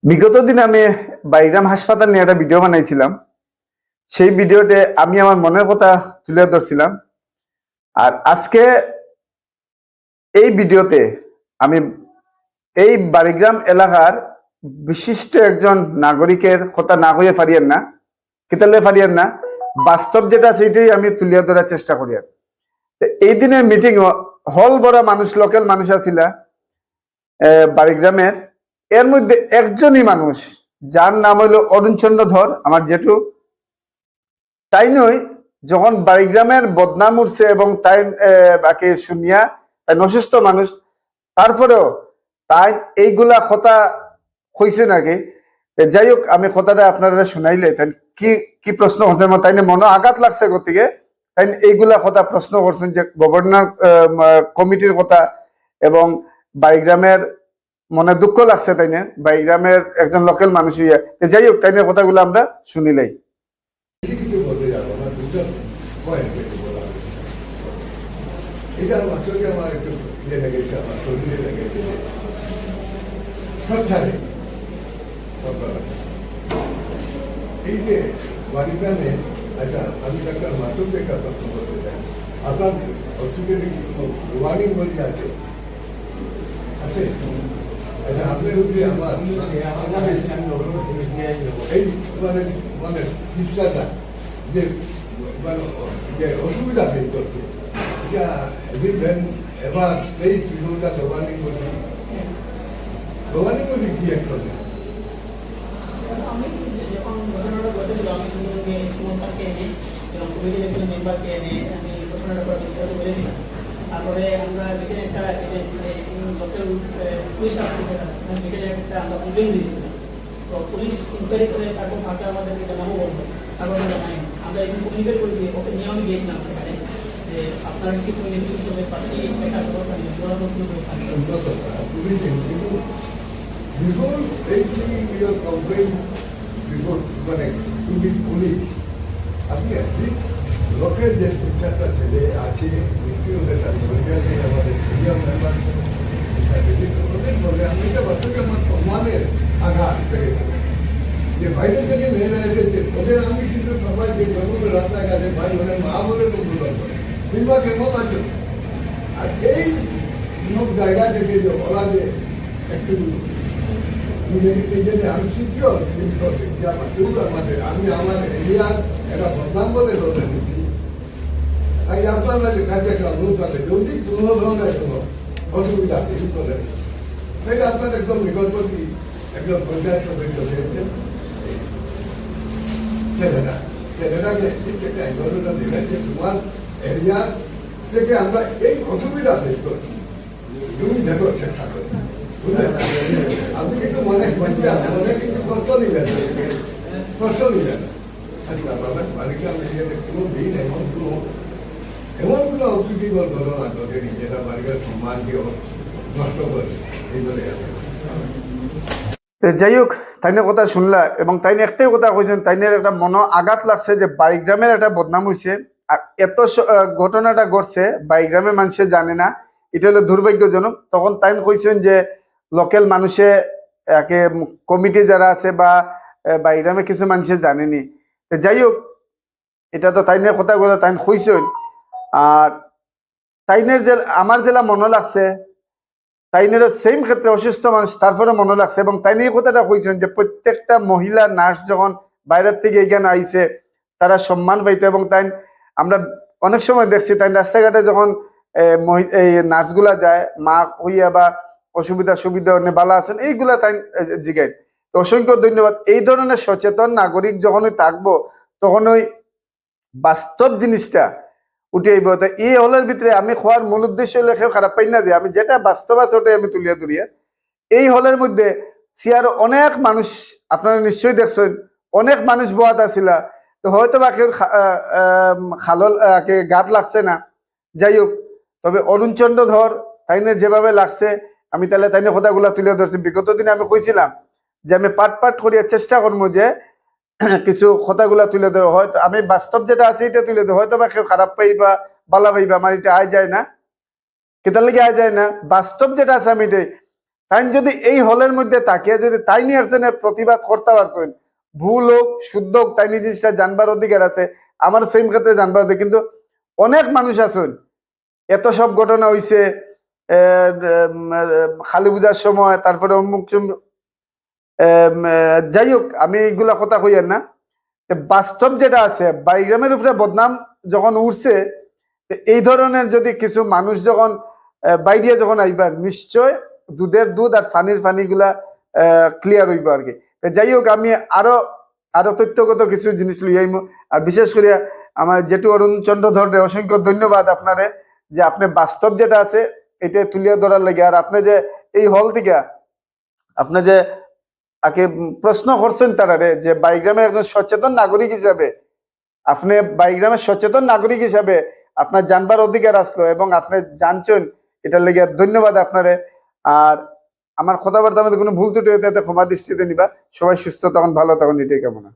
বিগত দিনে আমি বাইরাম হাসপাতাল নিয়ে একটা ভিডিও বানাইছিলাম। সেই ভিডিওতে আমি আমার মনের কথা তুলে ধরছিলাম। আর আজকে এই ভিডিওতে আমি এই বাড়িগ্রাম এলাকার বিশিষ্ট একজন নাগরিকের কথা না হয়ে পারিয়েন না, কিতালে পারিয়েন না, বাস্তব যেটা সেটাই আমি তুলে ধরার চেষ্টা করি। এই দিনের মিটিং হল ভরা মানুষ, লোকাল মানুষ আসিলা বাড়িগ্রামের। এর মধ্যে একজনই মানুষ, যার নাম হইল অরুণচন্দ্র ধর, আমার জেঠু। তাই নয়, যখন বাড়িগ্রামের বদনাম উঠছে এবং তাই বাকি শুনিয়া তাই অসুস্থ মানুষ, তারপরেও তাই এইগুলা কথা কইছে নাকি। যাই হোক, আমি কথাটা আপনারা শুনাইলে তাই কি কি প্রশ্ন করছেন, তাই মনে আঘাত লাগছে গতিকে তাই এইগুলা কথা প্রশ্ন করছেন যে গভর্নর কমিটির কথা, এবং বাড়িগ্রামের মনে দুঃখ লাগছে তাই না, বাড়িগ্রামের একজন লোকাল মানুষ হইয়া। যাই হোক, তাই কথাগুলো আমরা শুনিলাই। এটা আসলে আমার একটু ইয়ে লেগেছে, আমার শরীরে লেগেছে সবখানে। এই যে বাড়িগ্রামে, আচ্ছা আমি ডাক্তার মাতুরকে একটা প্রশ্ন করতে চাই। আপনার হসপিটালে কি কোনো ওয়ার্নিং বলি আছে? আছে? আচ্ছা, আপনার উদ্যোগে আমার এই মানে মানে চিকিৎসাটা যে মানে যে অসুবিধা ফেস করছে, এটা দিবেন এবার এই কিছুটা গভর্নিং বলি কি একটা আমি যখন ঘটনাটা ঘটেছিল আমি নিয়ে সমস্যাকে এনে এবং কমিটির একজন মেম্বারকে এনে আমি ঘটনাটা বিস্তারিত বলেছিলাম। তারপরে আমরা বিকেলে একটা লোকাল পুলিশ আসছে, বিকেলে একটা আমরা কমপ্লেন দিয়েছিলাম। তো পুলিশ ইনকোয়ারি করে তারপর ফাঁকে আমাদেরকে জানাবো বলবো, তারপর জানাই আমরা একটু কমিউনিকেট করেছি, ওকে নিয়ে আমি গিয়েছিলাম সেখানে যে আপনার কি কমিউনিকেশন করতে পারছি একটা ব্যবস্থা নিয়ে before taking your complaint before মানে তুমি পুলিশ, আপনি লোকের যে শিক্ষাটা ছেলে আছে নিশ্চয়ই আমাদের সিনিয়র মেম্বার ওদের বলে আমি এটা বাচ্চাকে আমার সম্মানের আঘাত পেয়েছি যে বাইরে থেকে মেয়েরা এসেছে, ওদের আমি কিন্তু সবাইকে যখন রাস্তাঘাটে ভাই বলে মা বলে সম্বোধন করে কিংবা কেমন আছে। আর এই সব জায়গা থেকে যে বলা যে একটু নিজেকে আমি সিকিওর যে আমার চৌক আমাদের আমি আমার এরিয়ার একটা বদনাম বলে ধরে নিচ্ছি। তাই আপনাদের কাছে একটা অনুরোধ আছে, যদি কোনো ধরনের কোনো অসুবিধা ফেস করেন সেটা আপনার একদম নিকটবর্তী একজন পঞ্চায়েত সদস্য দিয়েছেন ছেলেটাকে ঠিক একটা অ্যাঙ্গলটা দিলেন যে তোমার এরিয়ার থেকে আমরা এই অসুবিধা ফেস করছি, তুমি দেখো চেষ্টা করো। আপনি কিন্তু মনে মনে কিন্তু কষ্ট নিলেন আচ্ছা আপনার বাড়িতে আমি কোনো দিন এমন কোনো অপ্রীতিকর ঘটনা ঘটেনি যেটা বাড়ির সম্মানকে নষ্ট করে এই বলে আছে। যাই হোক, তাইনে কথা শুনলা এবং তাইনে একটাই কথা কইছেন, তাইনের একটা মন আঘাত লাগছে যে বাড়িগ্রামের একটা বদনাম হয়েছে। আর এত ঘটনাটা ঘটছে বাড়িগ্রামের মানুষে জানে না, এটা হলো দুর্ভাগ্যজনক। তখন তাইন কইছেন যে লোকাল মানুষে একে কমিটি যারা আছে বা বাড়িগ্রামে কিছু মানুষে জানেনি। যাই হোক, এটা তো তাইনের কথাগুলো তাইন কইছেন। আর তাইনের যে আমার জেলা মনে লাগছে, তাইনের সেম ক্ষেত্রে অসুস্থ মানুষ, তারপরে মনে লাগছে। এবং তাই নিয়ে কথাটা কইছেন যে প্রত্যেকটা মহিলা নার্স যখন বাইরের থেকে এখানে আইছে তারা সম্মান পাইতো। এবং তাই আমরা অনেক সময় দেখছি তাই রাস্তাঘাটে যখন এই নার্সগুলা যায় মা হইয়া বা অসুবিধা সুবিধা বালা আছেন এইগুলা তাই জিগাই। তো অসংখ্য ধন্যবাদ। এই ধরনের সচেতন নাগরিক যখনই থাকবো তখন ওই বাস্তব জিনিসটা উঠে আইব। এই হলের ভিতরে আমি খোয়ার মূল উদ্দেশ্য লেখেও খারাপ পাই না, যে আমি যেটা বাস্তব আছে ওটাই আমি তুলিয়া তুলিয়া। এই হলের মধ্যে সিয়ার অনেক মানুষ আপনারা নিশ্চয়ই দেখছেন, অনেক মানুষ বোয়াত আসিলা। তো হয়তো বা কেউ খালল গাত লাগছে না। যাই হোক, তবে অরুণচন্দ্র ধর তাইনের যেভাবে লাগছে আমি তাহলে তাইনের কথাগুলা তুলে ধরছি। বিগত দিনে আমি কইছিলাম যে আমি পাট করিয়া চেষ্টা করবো যে কিছু কথাগুলা তুলে ধরো, হয়তো আমি বাস্তব যেটা আছে এটা তুলে ধরো, হয়তো বা কেউ খারাপ পাইবা বালা পাইবা, আমার এটা আয় যায় না, কেতার লেগে আয় যায় না, বাস্তব যেটা আছে আমি এটাই। তাই যদি এই হলের মধ্যে তাকিয়ে যদি তাই নিয়ে একজনের প্রতিবাদ করতে পারছেন, ভুল হোক শুদ্ধ হোক, তাই নিয়ে জিনিসটা জানবার অধিকার আছে, আমার সেম ক্ষেত্রে জানবার অধিকার। কিন্তু অনেক মানুষ আছেন, এত সব ঘটনা হইছে খালি পূজার সময়, তারপরে অমুক যাই হোক, আমি এইগুলা কথা কইয়েন না। বাস্তব যেটা আছে, বাড়িগ্রামের উপরে বদনাম যখন উঠছে, এই ধরনের যদি কিছু মানুষ যখন বাইরে যখন আইবার, নিশ্চয় দুধের দুধ আর ফানির ফানি গুলা ক্লিয়ার হইব আর কি। যাই হোক, আমি আরো আরো তথ্যগত কিছু জিনিস লই আইমু। আর বিশেষ করে আমার যেটু অরুণ চন্দ্র ধরে অসংখ্য ধন্যবাদ আপনারে, যে আপনি বাস্তব যেটা আছে এটা তুলিয়া ধরার লাগে। আর আপনি যে এই হল থেকে আপনি যে আগে প্রশ্ন করছেন তারারে, যে বাড়িগ্রামের একজন সচেতন নাগরিক হিসাবে, আপনি বাড়িগ্রামের সচেতন নাগরিক হিসাবে আপনার জানবার অধিকার আসলো এবং আপনি জানছেন, এটার লেগে ধন্যবাদ আপনারে। আর আমার কথাবার্তার মধ্যে কোনো ভুল ত্রুটি হতে ক্ষমা দৃষ্টিতে নিবা। সবাই সুস্থ তখন, ভালো তখন, এটাই কামনা।